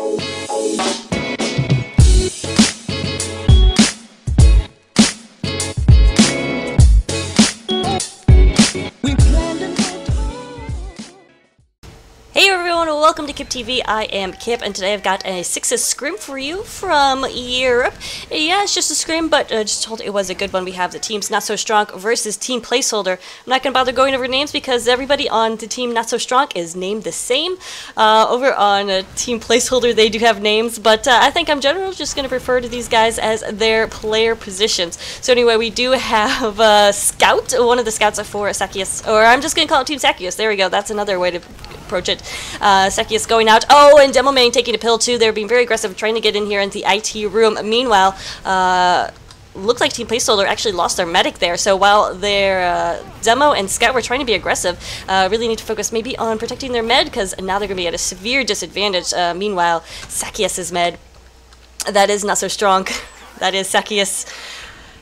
Hey everyone, welcome to Kip TV. I am Kip, and today I've got a 6th Scrim for you from Europe. Yeah, it's just a Scrim, but just told it was a good one. We have the teams Not So Strong versus Team Placeholder. I'm not going to bother going over names because everybody on the team Not So Strong is named the same. Over on Team Placeholder, they do have names, but I think I'm generally just going to refer to these guys as their player positions. So anyway, we do have Scout, one of the scouts for Zacchaeus, or I'm just going to call it Team Zacchaeus. There we go, that's another way to approach it. Zacchaeus going out. Oh, and Demo Man taking a pill too. They're being very aggressive, trying to get in here in the IT room. Meanwhile, looks like Team Placeholder actually lost their medic there. So while their Demo and Scout were trying to be aggressive, really need to focus maybe on protecting their med, because now they're going to be at a severe disadvantage. Meanwhile, Zacchaeus' med, that is Not So Strong. That is Zacchaeus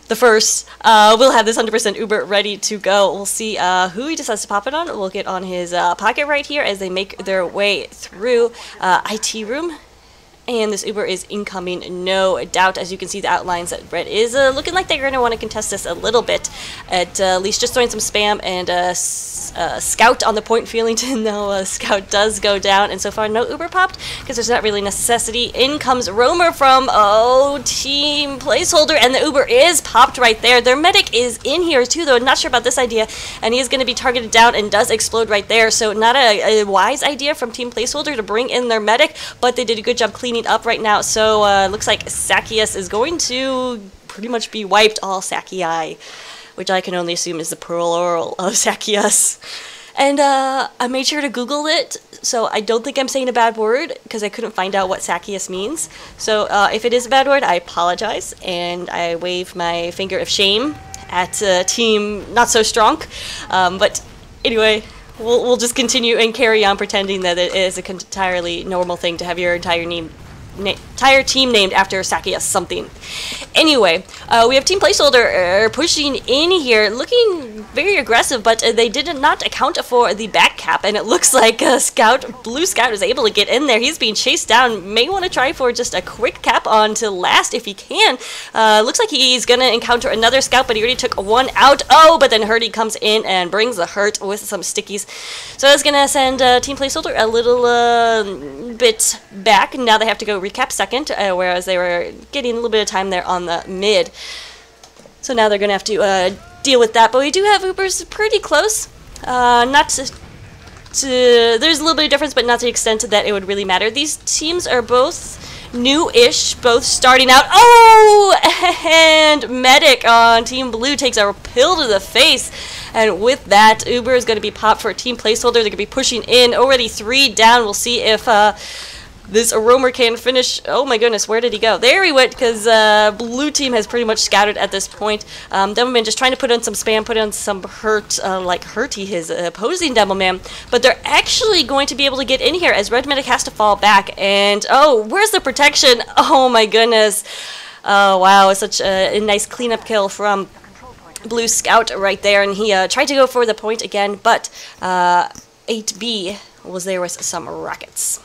the first. We'll have this 100% Uber ready to go. We'll see who he decides to pop it on. We'll get on his pocket right here as they make their way through IT room. And this Uber is incoming, no doubt. As you can see, the outlines that Red is looking like they're going to want to contest this a little bit. At least just throwing some spam, and Scout on the point, Feelington, though Scout does go down. And so far, no Uber popped, because there's not really necessity. In comes Roamer from, Team Placeholder, and the Uber is popped right there. Their medic is in here, too, though. Not sure about this idea, and he is going to be targeted down and does explode right there. So not a wise idea from Team Placeholder to bring in their medic, but they did a good job cleaning up right now. So looks like Zacchaeus is going to pretty much be wiped, all Zacchaei, which I can only assume is the plural of Zacchaeus. And I made sure to Google it, so I don't think I'm saying a bad word, because I couldn't find out what Zacchaeus means. So if it is a bad word, I apologize, and I wave my finger of shame at Team Not So Strong. But anyway, we'll just continue and carry on pretending that it is an entirely normal thing to have your entire team named after Zacchaeus something. Anyway, we have Team Placeholder pushing in here, looking very aggressive, but they did not account for the back cap, and it looks like Blue Scout is able to get in there. He's being chased down. May want to try for just a quick cap on to last if he can. Looks like he's going to encounter another Scout, but he already took one out. Oh, but then Hurty comes in and brings the hurt with some stickies. So that's going to send Team Placeholder a little bit back. Now they have to go recap second, whereas they were getting a little bit of time there on the mid. So now they're going to have to deal with that. But we do have Ubers pretty close. There's a little bit of difference, but not to the extent that it would really matter. These teams are both new-ish, both starting out. Oh! And Medic on Team Blue takes a pill to the face. And with that, Uber is going to be popped for Team Placeholder. They're going to be pushing in. Already 3 down. We'll see if this Roamer can finish. Oh my goodness, where did he go? There he went, because Blue Team has pretty much scattered at this point. Demoman just trying to put in some spam, put in some hurt, like Hurty, his opposing Demoman. But they're actually going to be able to get in here as Red Medic has to fall back. And, oh, where's the protection? Oh my goodness. Oh wow, it's such a nice cleanup kill from Blue Scout right there. And he tried to go for the point again, but 8B was there with some rockets,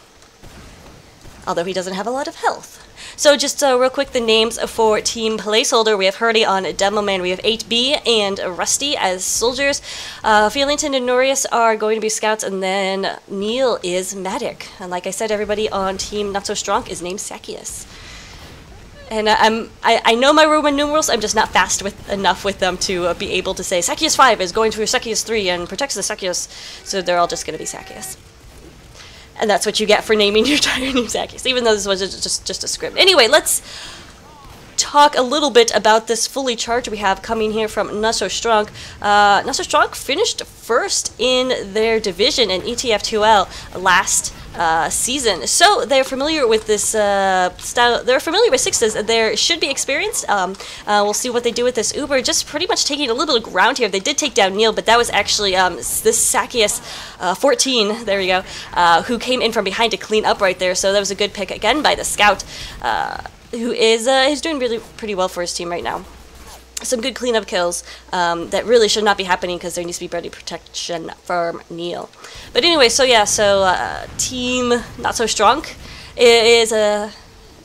although he doesn't have a lot of health. So just real quick, the names for Team Placeholder. We have Hurty on Demoman, we have 8B and Rusty as soldiers. Feelington and Norius are going to be scouts, and then Neil is medic. And like I said, everybody on Team Not So Strong is named Zacchaeus. And I know my Roman numerals, I'm just not fast enough with them to be able to say Zacchaeus 5 is going to Zacchaeus 3 and protects the Zacchaeus, so they're all just going to be Zacchaeus. And that's what you get for naming your entire name Zacchaeus, even though this was just a script. Anyway, let's talk a little bit about this fully charged we have coming here from Not So Strong. Not So Strong finished first in their division in ETF2L last season, so they're familiar with this style. They're familiar with sixes. They should be experienced. We'll see what they do with this Uber. Just pretty much taking a little bit of ground here. They did take down Neil, but that was actually this Zacchaeus 14. There we go. Who came in from behind to clean up right there. So that was a good pick again by the scout, who is doing really pretty well for his team right now. Some good cleanup kills that really should not be happening because there needs to be better protection from Neil. But anyway, so yeah, Team Not So Strong, is a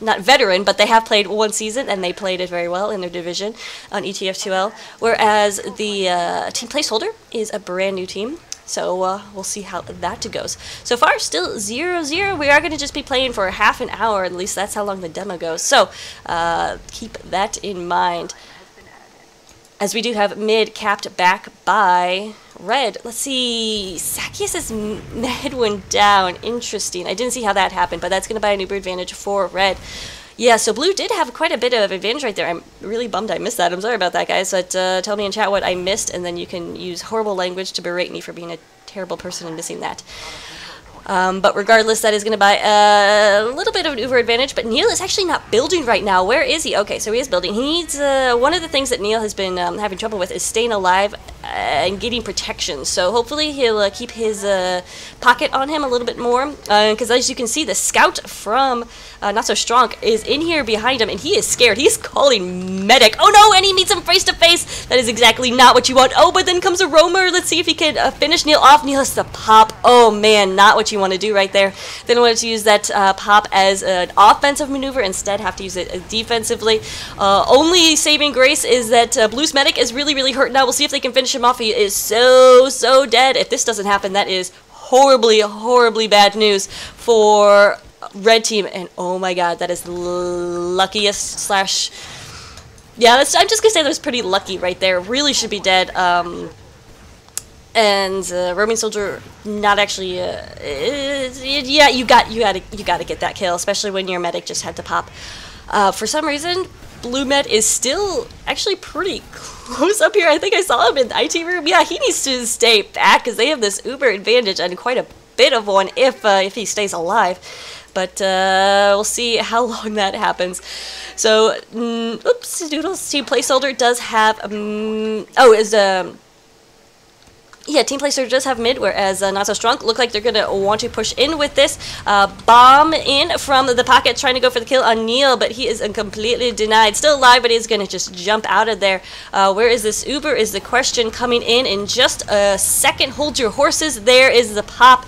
not veteran, but they have played one season, and they played it very well in their division on ETF2L, whereas the team Placeholder is a brand new team. So we'll see how that goes. So far, still 0-0. We are going to just be playing for half an hour. At least that's how long the demo goes. So keep that in mind. As we do have mid capped back by red. Let's see. Zacchaeus' mid went down. Interesting. I didn't see how that happened, but that's going to buy an uber advantage for red. Yeah, so blue did have quite a bit of advantage right there. I'm really bummed I missed that. I'm sorry about that, guys. But tell me in chat what I missed, and then you can use horrible language to berate me for being a terrible person and missing that. But regardless, that is going to buy a little bit of an uber advantage. But Neil is actually not building right now. Where is he? Okay, so he is building. He needs one of the things that Neil has been having trouble with is staying alive and getting protection. So hopefully he'll keep his pocket on him a little bit more. Because as you can see, the scout from Not So Stronk is in here behind him, and he is scared. He's calling medic. Oh no, and he meets him face to face. That is exactly not what you want. Oh, but then comes a roamer. Let's see if he can finish Neil off. Neil has to pop. Oh man, not what you want to do right there. They don't want to use that pop as an offensive maneuver. Instead, have to use it defensively. Only saving grace is that Blue's medic is really, really hurt now. We'll see if they can finish him off. He is so dead. If this doesn't happen, that is horribly bad news for red team. And oh my god, that is the luckiest slash... Yeah, I'm just gonna say that was pretty lucky right there. Really should be dead. And roaming soldier not actually yeah, you gotta get that kill, especially when your medic just had to pop. For some reason blue med is still actually pretty close up here. I think I saw him in the IT room. Yeah, he needs to stay back because they have this uber advantage, and quite a bit of one if he stays alive. But we'll see how long that happens. So oops doodles, team Placeholder does have yeah, Team Placeholder does have mid, whereas Not So Strong look like they're going to want to push in with this. Bomb in from the pocket, trying to go for the kill on Neil, but he is completely denied. Still alive, but he's going to just jump out of there. Where is this Uber is the question, coming in just a second. Hold your horses. There is the pop.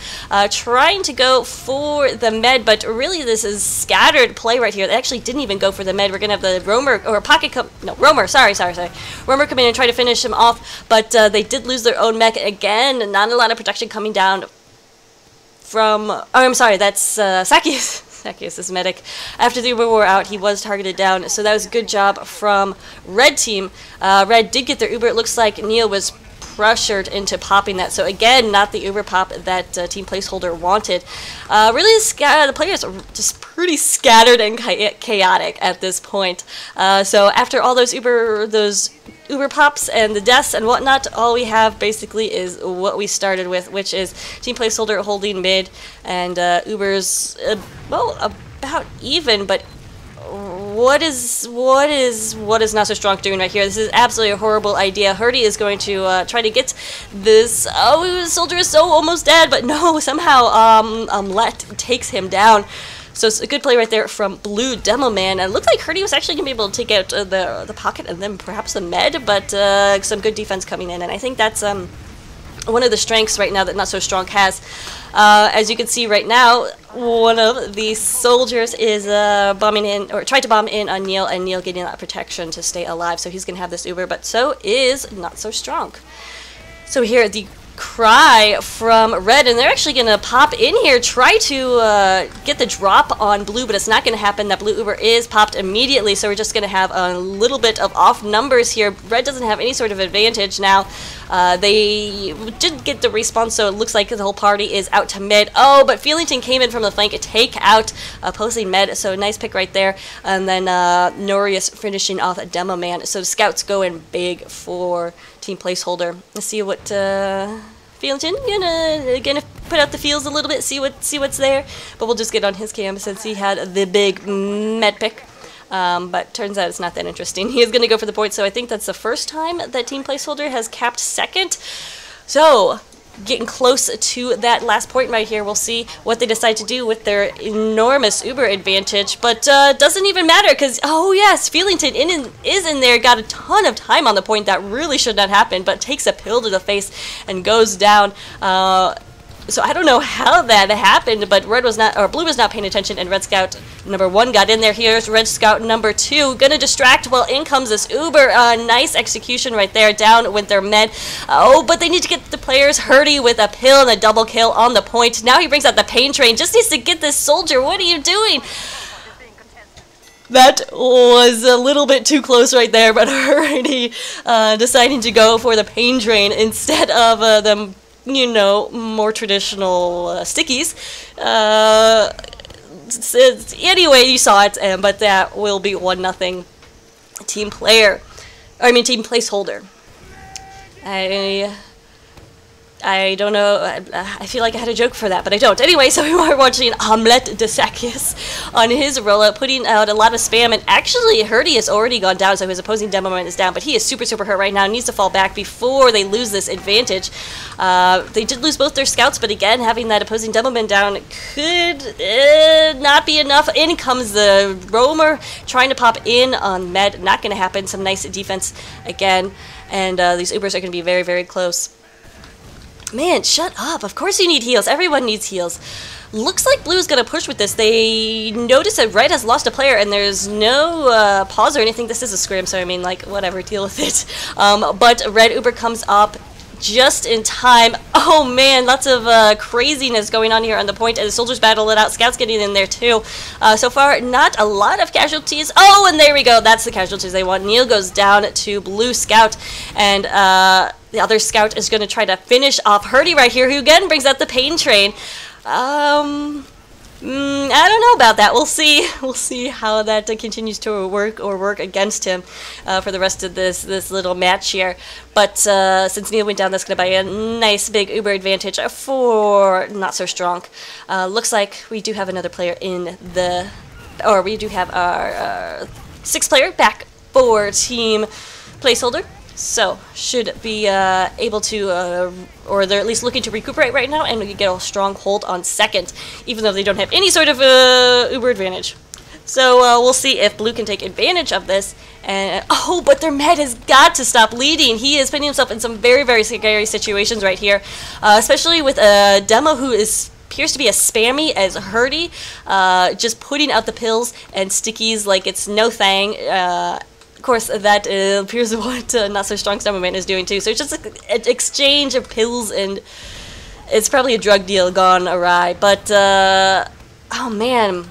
Trying to go for the med, but really this is scattered play right here. They actually didn't even go for the med. We're going to have the roamer, or pocket come, no, roamer, sorry. Roamer come in and try to finish him off, but they did lose their own mech. Again, not a lot of protection coming down from... Oh, I'm sorry, that's Zacchaeus. Zacchaeus' medic. After the Uber wore out, he was targeted down, so that was a good job from Red Team. Red did get their Uber. It looks like Neil was pressured into popping that. So again, not the Uber pop that Team Placeholder wanted. Really, the players are just pretty scattered and chaotic at this point. So after all those Uber pops and the deaths and whatnot, all we have basically is what we started with, which is Team Placeholder holding mid, and Uber's well, about even, but what is Not So Strong doing right here? This is absolutely a horrible idea. Hurdy is going to try to get this. Oh, soldier is so almost dead, but no, somehow Let takes him down. So it's a good play right there from Blue Demo Man. And it looked like Hurdy was actually going to be able to take out the pocket and then perhaps the med, but some good defense coming in. And I think that's one of the strengths right now that Not So Strong has. As you can see right now, one of the soldiers is bombing in, or tried to bomb in on Neil, and Neil getting that protection to stay alive. So he's going to have this Uber, but so is Not So Strong. So here, the cry from Red, and they're actually going to pop in here, try to get the drop on Blue, but it's not going to happen. That Blue Uber is popped immediately, so we're just going to have a little bit of off numbers here. Red doesn't have any sort of advantage now. They did get the respawn, so it looks like the whole party is out to mid. Oh, but Feelington came in from the flank to take out opposing med, so nice pick right there. And then Norius finishing off a Demo Man. So the scouts go in big for Team Placeholder. Let's see what Feelington gonna put out the feels a little bit, see what's there. But we'll just get on his cam since he had the big med pick. But turns out it's not that interesting. He is going to go for the point, so I think that's the first time that Team Placeholder has capped second. So, getting close to that last point right here. We'll see what they decide to do with their enormous Uber advantage, but doesn't even matter because, oh yes, Feelington is in there, got a ton of time on the point. That really should not happen, but takes a pill to the face and goes down. So I don't know how that happened, but Blue was not paying attention, and Red Scout number 1 got in there. Here's Red Scout number 2, gonna distract. Well, in comes this Uber. Nice execution right there. Down with their med. Oh, but they need to get the players. Hurdy with a pill and a double kill on the point. Now he brings out the pain train. Just needs to get this soldier. What are you doing? That was a little bit too close right there, but Hurdy deciding to go for the pain train instead of them, you know, more traditional stickies. Anyway, you saw it, but that will be 1-0 team placeholder. I don't know, I feel like I had a joke for that, but I don't. Anyway, so we are watching Omelette de Zacchaeus on his rollout, putting out a lot of spam, and actually Hurdy has already gone down, so his opposing Demoman is down, but he is super hurt right now, needs to fall back before they lose this advantage. They did lose both their scouts, but again, having that opposing Demoman down could not be enough. In comes the Roamer, trying to pop in on med, not going to happen. Some nice defense again, and these Ubers are going to be very close. Man, shut up. Of course you need heals. Everyone needs heals. Looks like Blue is going to push with this. They notice that Red has lost a player, and there's no pause or anything. This is a scrim, so I mean, like, whatever, deal with it. But Red Uber comes up just in time. Oh man, lots of craziness going on here on the point, and the soldiers battle it out. Scouts getting in there too. So far, not a lot of casualties. Oh, and there we go. That's the casualties they want. Neil goes down to Blue Scout, and the other Scout is going to try to finish off Hurdy right here, who again brings out the pain train. I don't know about that. We'll see. We'll see how that continues to work against him for the rest of this little match here. But since Neil went down, that's going to buy a nice big Uber advantage for Not So Strong. Looks like we do have another player in the, or we do have our 6th player back for team placeholder. So, should be able to, or they're at least looking to recuperate right now, and we can get a strong hold on 2nd, even though they don't have any sort of Uber advantage. So, we'll see if Blue can take advantage of this. And oh, but their med has got to stop leading. He is putting himself in some very scary situations right here, especially with a Demo who appears to be as spammy as Hurdy, just putting out the pills and stickies like it's no thing. Of course, that appears what Not So Strong Demoman is doing too. So it's just an exchange of pills, and it's probably a drug deal gone awry. But oh man,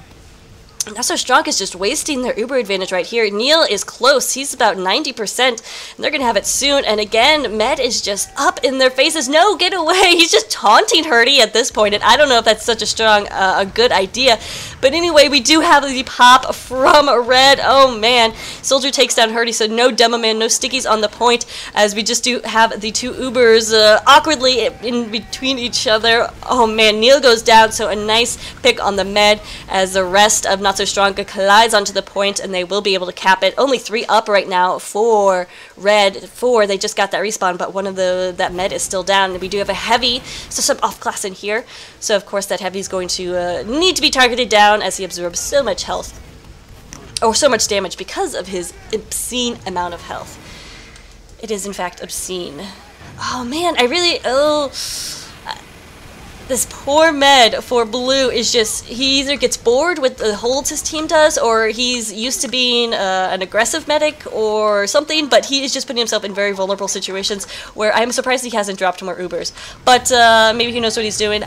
Not So Strong is just wasting their Uber advantage right here. Neil is close. He's about 90%. And they're going to have it soon. And again, Med is just up in their faces. No, get away. He's just taunting Hurdy at this point. And I don't know if that's such a strong, a good idea. But anyway, we do have the pop from Red. Oh, man. Soldier takes down Hurdy, so no Demoman, no stickies on the point, as we just do have the 2 Ubers awkwardly in between each other. Oh, man. Neil goes down, so a nice pick on the Med as the rest of Not So Strong collides onto the point, and they will be able to cap it. Only 3 up right now for Red. 4, they just got that respawn, but one of that Med is still down. We do have a Heavy, so some off-class in here. So, of course, that Heavy is going to need to be targeted down as he absorbs so much health, or so much damage because of his obscene amount of health. It is, in fact, obscene. Oh, man, this poor Med for Blue is just, he either gets bored with the holds his team does, or he's used to being an aggressive medic or something, but he is just putting himself in very vulnerable situations where I'm surprised he hasn't dropped more Ubers. But maybe he knows what he's doing.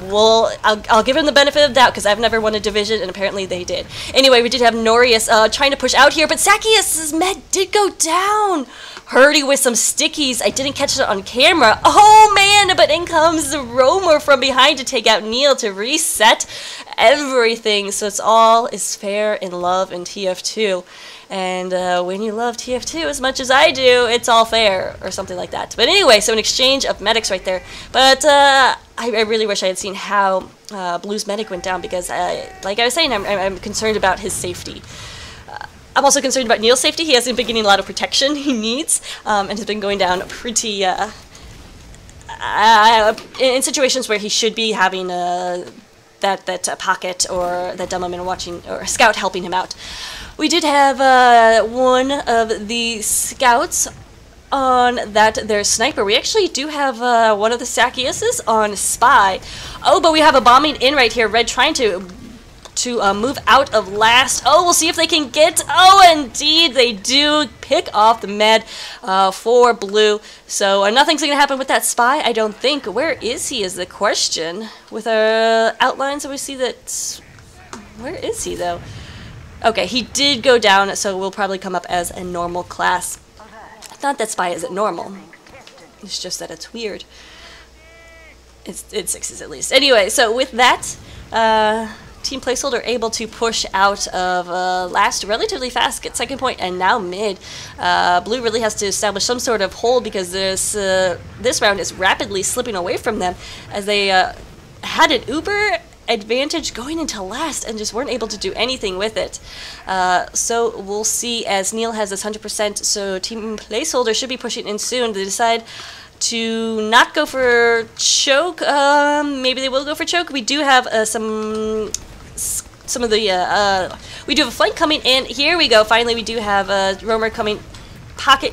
Well, I'll give him the benefit of the doubt because I've never won a division, and apparently they did. Anyway, we did have Norius trying to push out here, but Zacchaeus' med did go down. Hurdy with some stickies. I didn't catch it on camera. Oh, man, but in comes the Roamer from behind to take out Neil to reset everything. So it's all is fair in love in TF2. And when you love TF2 as much as I do, it's all fair, or something like that. But anyway, so an exchange of medics right there. But I really wish I had seen how Blue's medic went down, because, like I was saying, I'm concerned about his safety. I'm also concerned about Neil's safety. He hasn't been getting a lot of protection he needs, and has been going down pretty, in situations where he should be having that pocket or that Demoman watching, or a scout helping him out. We did have one of the scouts on that their sniper. We actually do have one of the Zacchaeuses on spy. Oh, but we have a bombing in right here. Red trying to move out of last. Oh, we'll see if they can get... Oh, indeed, they do pick off the med for blue. So nothing's going to happen with that spy, I don't think. Where is he is the question. With our outlines, we see that... Where is he, though? Okay, he did go down, so we'll probably come up as a normal class. Not that spy isn't normal. It's just that it's weird. It's 6s at least. Anyway, so with that... Team Placeholder able to push out of last relatively fast, get second point, and now mid. Blue really has to establish some sort of hold because this round is rapidly slipping away from them as they had an uber advantage going into last and just weren't able to do anything with it. So we'll see as Neil has this 100%, so Team Placeholder should be pushing in soon. They decide to not go for choke. Maybe they will go for choke. We do have some of the we do have a flank coming in. Here we go. Finally, we do have a roamer coming. Pocket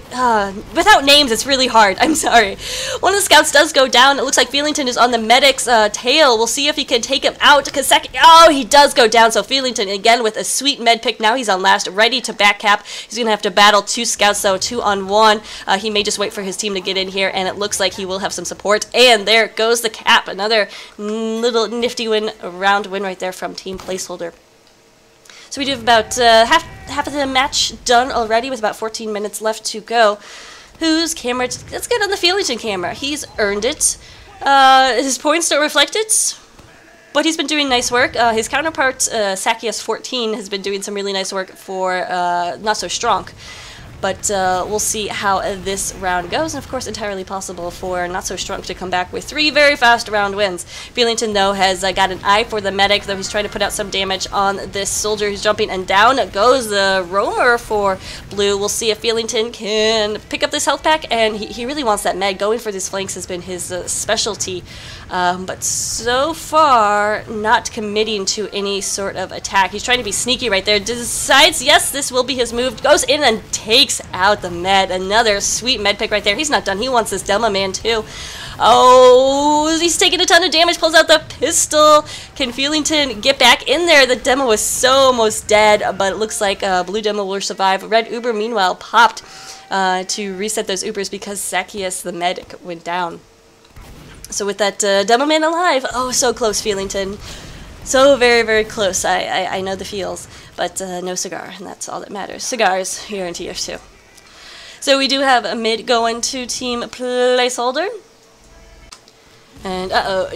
without names, it's really hard. I'm sorry. One of the scouts does go down. It looks like Feelington is on the medic's tail. We'll see if he can take him out. Oh, he does go down. So Feelington again with a sweet med pick. Now he's on last, ready to back cap. He's gonna have to battle 2 scouts though, 2-on-1. He may just wait for his team to get in here, and it looks like he will have some support. And there goes the cap. Another little nifty round win right there from Team Placeholder. So we do have about half of the match done already with about 14 minutes left to go. Whose camera? Let's get on the Feelington camera. He's earned it. His points don't reflect it, but he's been doing nice work. His counterpart, Zacchaeus 14, has been doing some really nice work for Not So Stronk. But we'll see how this round goes, and of course entirely possible for Not So Stronk to come back with 3 very fast round wins. Feelington, though, has got an eye for the medic, though he's trying to put out some damage on this soldier who's jumping, and down goes the roamer for blue. We'll see if Feelington can pick up this health pack, and he really wants that med. Going for these flanks has been his specialty, but so far not committing to any sort of attack. He's trying to be sneaky right there, decides, yes, this will be his move, goes in and takes out the med. Another sweet med pick right there. He's not done. He wants this demo man too. Oh, he's taking a ton of damage, pulls out the pistol. Can Feelington get back in there? The demo was so almost dead, but it looks like blue demo will survive. Red Uber, meanwhile, popped to reset those Ubers because Zacchaeus, the medic, went down. So with that demo man alive, oh, so close, Feelington. So very, very close. I know the feels, but no cigar, and that's all that matters. Cigars here in TF2. So we do have a mid going to Team Placeholder. And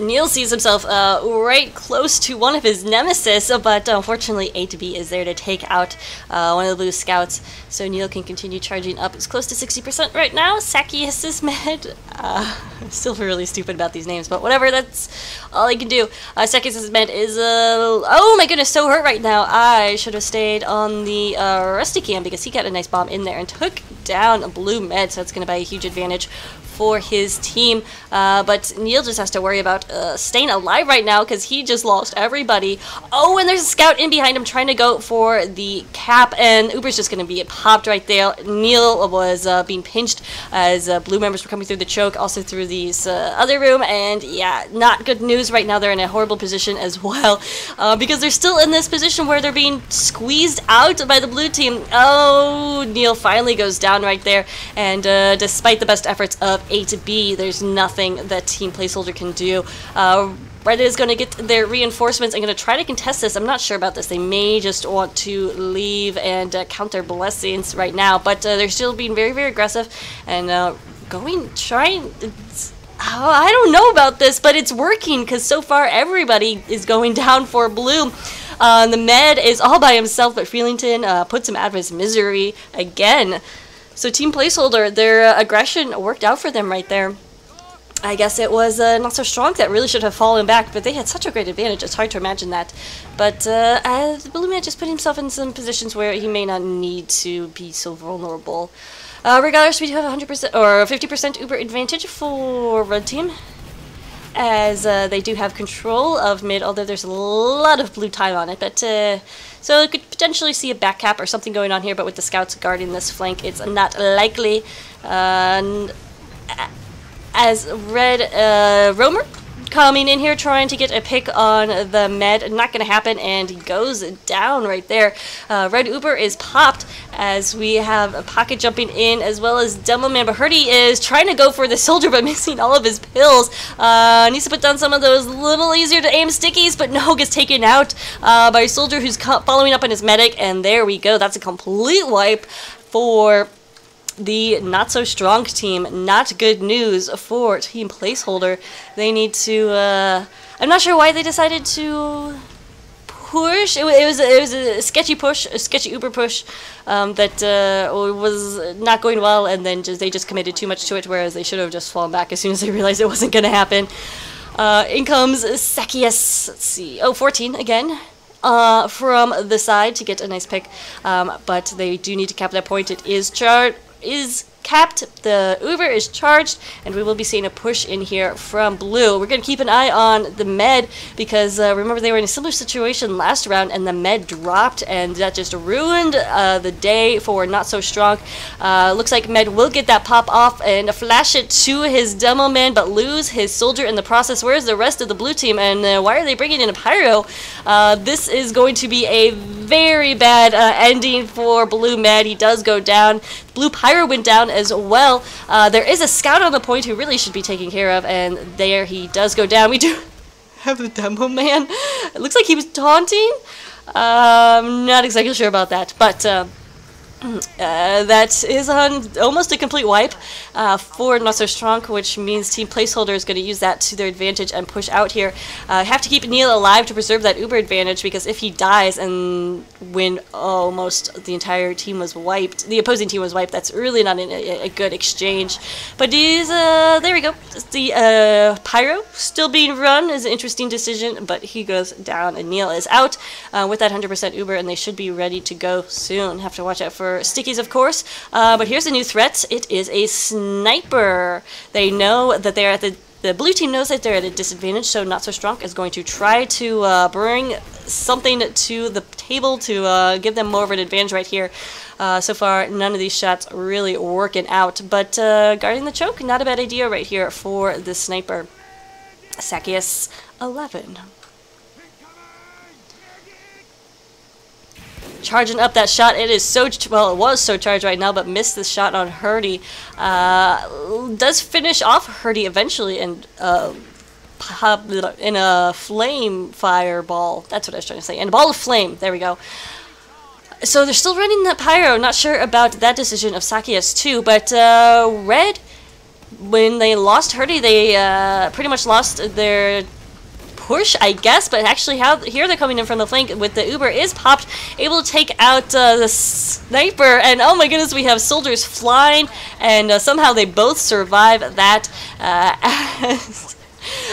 Neil sees himself right close to one of his nemesis, but unfortunately A2B is there to take out one of the blue scouts, so Neil can continue charging up. It's close to 60% right now. Zacchaeus is mad. I'm still really stupid about these names, but whatever, that's all I can do. Zacchaeus is mad is, oh my goodness, so hurt right now. I should have stayed on the Rusty Cam because he got a nice bomb in there and took down a blue med, so that's going to be a huge advantage for his team, but Neil just has to worry about staying alive right now because he just lost everybody. Oh, and there's a scout in behind him trying to go for the cap, and Uber's just going to be popped right there. Neil was being pinched as blue members were coming through the choke, also through these other room, and yeah, not good news right now. They're in a horrible position as well because they're still in this position where they're being squeezed out by the blue team. Oh, Neil finally goes down right there, and despite the best efforts of A to B, there's nothing that Team Placeholder can do. Red is going to get their reinforcements and going to try to contest this. I'm not sure about this. They may just want to leave and count their blessings right now, but they're still being very, very aggressive and trying. Oh, I don't know about this, but it's working because so far everybody is going down for blue. The med is all by himself, but Feelington puts him out of his misery again. So Team Placeholder, their aggression worked out for them right there. I guess it was Not So Stronk that really should have fallen back, but they had such a great advantage, it's hard to imagine that. But the blue man just put himself in some positions where he may not need to be so vulnerable. Regardless, we do have 100% or 50% Uber advantage for red team. as they do have control of mid, although there's a lot of blue time on it. But so you could potentially see a back cap or something going on here, but with the scouts guarding this flank, it's not likely. As red roamer coming in here trying to get a pick on the med, not going to happen, and he goes down right there. Red Uber is popped as we have a pocket jumping in, as well as Demo Man, but Hurdy is trying to go for the soldier but missing all of his pills. Needs to put down some of those little easier to aim stickies, but no, gets taken out by a soldier who's following up on his medic, and there we go. That's a complete wipe for the not so strong team. Not good news for Team Placeholder. They need to I'm not sure why they decided to push. It was a sketchy push, a sketchy Uber push that was not going well, and then they just committed too much to it, whereas they should have just fallen back as soon as they realized it wasn't going to happen. In comes Zacchaeus. Let's see. Oh, 14 again. From the side to get a nice pick, but they do need to cap that point. It is capped. The Uber is charged, and we will be seeing a push in here from blue. We're going to keep an eye on the med because remember they were in a similar situation last round, and the med dropped, and that just ruined the day for Not So Strong. Looks like med will get that pop off and flash it to his demo man, but lose his soldier in the process. Where's the rest of the blue team, and why are they bringing in a pyro? This is going to be a very bad ending for blue med. He does go down. Blue pyro went down as well. There is a scout on the point who really should be taken care of, and there he does go down. We do have the demo man. It looks like he was taunting. I'm not exactly sure about that, but that is almost a complete wipe for Not So Strong, which means Team Placeholder is going to use that to their advantage and push out here. Have to keep Neil alive to preserve that Uber advantage, because if he dies and when almost the entire team was wiped, the opposing team was wiped, that's really not a good exchange. But he's, there we go. The Pyro still being run is an interesting decision, but he goes down and Neil is out with that 100% Uber, and they should be ready to go soon. Have to watch out for stickies, of course, but here's a new threat. It is a sniper. They know that they're at the blue team knows that they're at a disadvantage, so Not So Strong is going to try to bring something to the table to give them more of an advantage right here. So far, none of these shots really working out, but guarding the choke, not a bad idea right here for the sniper. Zacchaeus 11. Charging up that shot. It is so, well, it was so charged right now, but missed the shot on Hurdy. Does finish off Hurdy eventually, and in a flame fireball. That's what I was trying to say. And a ball of flame. There we go. So they're still running that pyro. Not sure about that decision of Zacchaeus too, but red, when they lost Hurdy, they pretty much lost their push, I guess, but actually here they're coming in from the flank with the Uber is popped, able to take out the sniper, and oh my goodness, we have soldiers flying, and somehow they both survive that.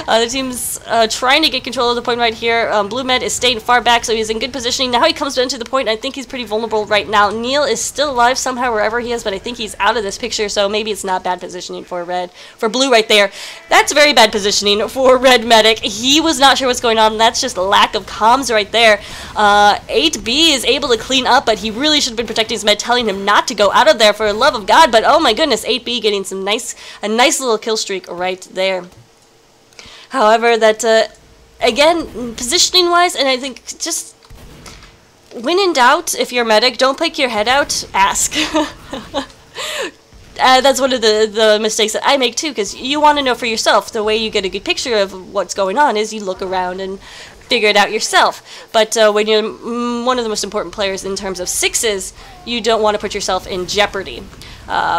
The team's trying to get control of the point right here. Blue Med is staying far back, so he's in good positioning. Now he comes into the point, I think he's pretty vulnerable right now. Neil is still alive somehow wherever he is, but I think he's out of this picture, so maybe it's not bad positioning for Blue right there. That's very bad positioning for Red Medic. He was not sure what's going on. That's just a lack of comms right there. 8B is able to clean up, but he really should have been protecting his med, telling him not to go out of there for the love of God, but oh my goodness, 8B getting some a nice little kill streak right there. However, that, again, positioning-wise, and I think just when in doubt, if you're a medic, don't pick your head out, ask. That's one of the mistakes that I make, too, because you want to know for yourself. The way you get a good picture of what's going on is you look around and figure it out yourself. But when you're one of the most important players in terms of sixes, you don't want to put yourself in jeopardy.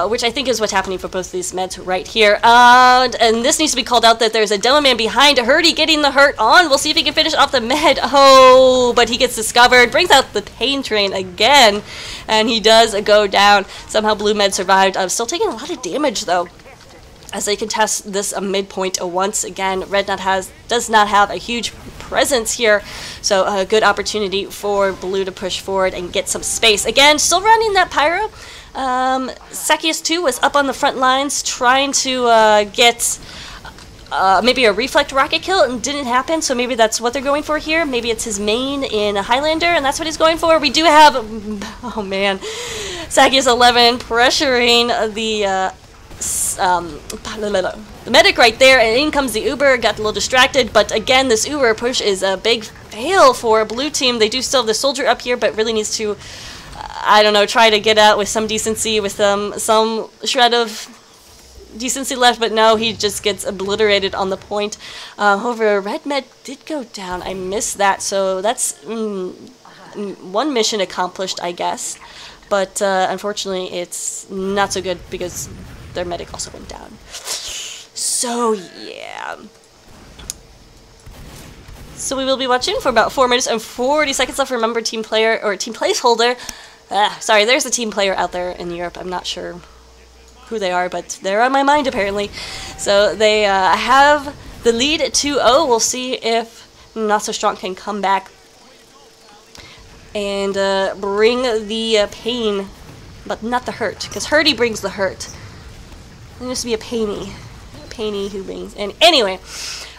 Which I think is what's happening for both of these meds right here. And this needs to be called out that there's a demo man behind Hurdy getting the hurt on. We'll see if he can finish off the med. Oh, but he gets discovered. Brings out the pain train again. And he does go down. Somehow blue med survived. Still taking a lot of damage though, as they contest this midpoint once again. Red does not have a huge presence here, so a good opportunity for blue to push forward and get some space. Again, still running that pyro. Zacchaeus 2 was up on the front lines trying to get maybe a reflect rocket kill, and didn't happen, so maybe that's what they're going for here. Maybe it's his main in Highlander, and that's what he's going for. We do have, oh man, Zacchaeus 11 pressuring the medic right there, and in comes the Uber. Got a little distracted, but again, this Uber push is a big fail for blue team. They do still have the soldier up here, but really needs to, I don't know, try to get out with some decency, with some shred of decency left, but no, he just gets obliterated on the point. However, red med did go down. I missed that, so that's one mission accomplished, I guess. But unfortunately, it's not so good because their medic also went down. So yeah. So we will be watching for about 4 minutes and 40 seconds left. Remember, team player or team placeholder. Sorry, there's a team player out there in Europe. I'm not sure who they are, but they're on my mind apparently. So they have the lead 2-0. We'll see if Not So Strong can come back and bring the pain, but not the hurt, because Hurdy brings the hurt. There needs to be a Painy who brings. And anyway,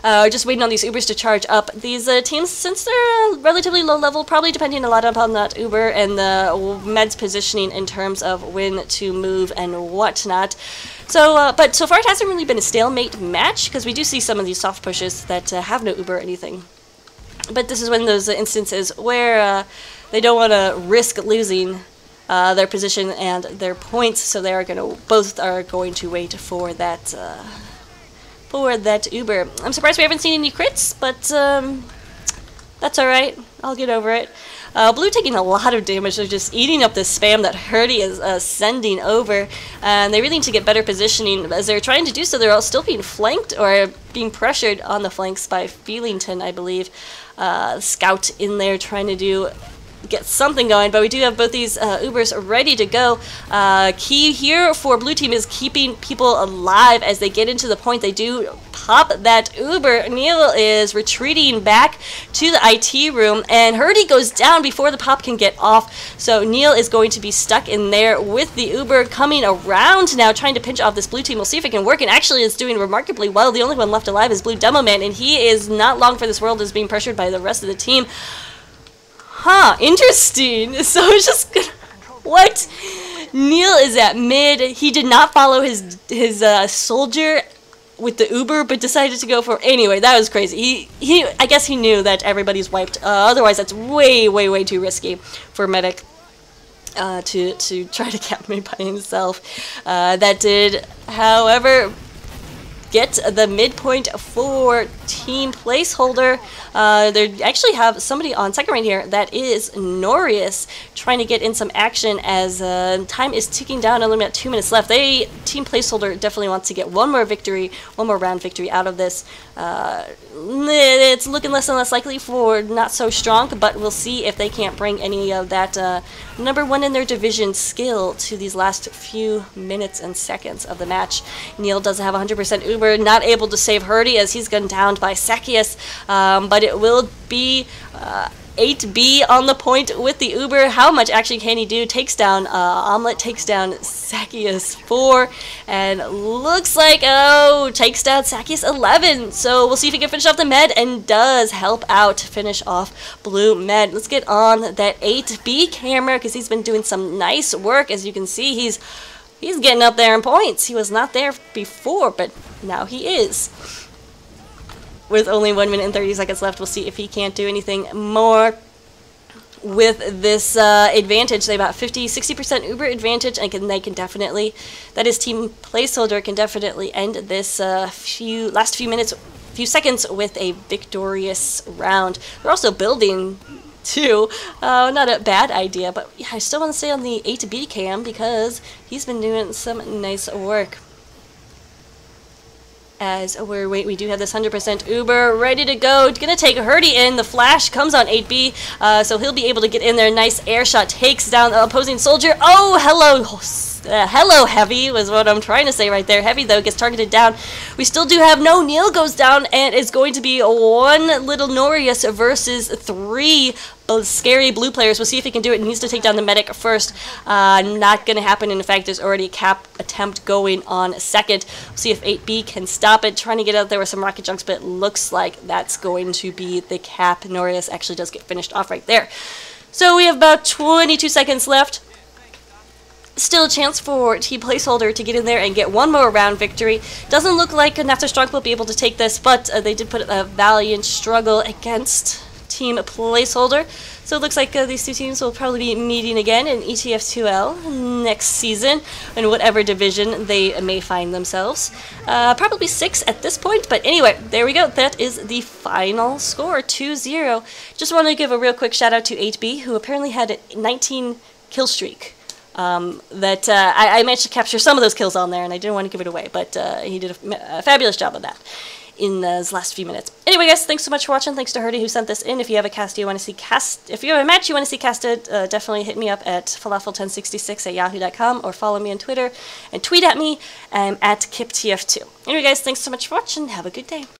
just waiting on these Ubers to charge up. These teams, since they're relatively low level, probably depending a lot upon that Uber and the med's positioning in terms of when to move and whatnot. So, but so far it hasn't really been a stalemate match, because we do see some of these soft pushes that have no Uber or anything. But this is one of those instances where they don't want to risk losing their position and their points, so they are both are going to wait for that Uber. I'm surprised we haven't seen any crits, but that's alright. I'll get over it. Blue taking a lot of damage. They're just eating up this spam that Hurdy is sending over. And they really need to get better positioning. As they're trying to do so, they're all still being flanked or being pressured on the flanks by Feelington, I believe. Scout in there trying to get something going, but we do have both these Ubers ready to go. Key here for blue team is keeping people alive as they get into the point. They do pop that Uber. Neil is retreating back to the IT room, and Hurdy goes down before the pop can get off, so Neil is going to be stuck in there with the Uber coming around now, trying to pinch off this blue team. We'll see if it can work, and actually it's doing remarkably well. The only one left alive is Blue Demo Man, and he is not long for this world, is being pressured by the rest of the team. Huh, interesting. So it's just what? Neil is at mid. He did not follow his soldier with the Uber, but decided to go for. Anyway, that was crazy. I guess he knew that everybody's wiped. Otherwise, that's way too risky for medic to try to cap me by himself. That did, however, get the midpoint for team placeholder. They actually have somebody on second right here. That is Norius, trying to get in some action as time is ticking down. Only about 2 minutes left. Team placeholder definitely wants to get one more round victory out of this. It's looking less and less likely for Not So Strong, but we'll see if they can't bring any of that #1 in their division skill to these last few minutes and seconds of the match. Neil doesn't have 100% Uber, not able to save Hurdy as he's gunned down by Zacchaeus, but it will be 8B on the point with the Uber. How much actually can he do? Takes down Omelette, takes down Zacchaeus 4, and looks like, takes down Zacchaeus 11. So we'll see if he can finish off the med, and does help out to finish off blue med. Let's get on that 8B camera, because he's been doing some nice work. As you can see, he's getting up there in points. He was not there before, but now he is. With only 1 minute and 30 seconds left, we'll see if he can't do anything more with this advantage. They about 50-60% Uber advantage, and they can definitely, that is team placeholder, can definitely end this last few seconds with a victorious round. They're also building too. Not a bad idea, but yeah, I still want to stay on the 8B cam because he's been doing some nice work. As we do have this 100% Uber ready to go. Gonna take Hurdy in. The flash comes on 8B, so he'll be able to get in there. Nice air shot, takes down the opposing soldier. Oh, hello, Heavy was what I'm trying to say right there. Heavy, though, gets targeted down. We still do have Neil goes down, and it's going to be one little Norius versus 3 scary blue players. We'll see if he can do it. He needs to take down the medic first. Not going to happen. In fact, there's already a cap attempt going on second. We'll see if 8B can stop it. Trying to get out there with some rocket junks, but it looks like that's going to be the cap. Norius actually does get finished off right there. So we have about 22 seconds left. Still a chance for Team Placeholder to get in there and get one more round victory. Doesn't look like Stronk will be able to take this, but they did put a valiant struggle against Team Placeholder. So it looks like these two teams will probably be meeting again in ETF2L next season, in whatever division they may find themselves. Probably 6 at this point, but anyway, there we go. That is the final score, 2-0. Just want to give a real quick shout out to 8B, who apparently had a 19 kill streak. I managed to capture some of those kills on there, and I didn't want to give it away, but he did a fabulous job of that in his last few minutes. Anyway, guys, thanks so much for watching. Thanks to Herdy who sent this in. If you have a cast you want to see if you have a match you want to see casted, definitely hit me up at falafel1066@yahoo.com or follow me on Twitter and tweet at me at KipTF2. Anyway, guys, thanks so much for watching. Have a good day.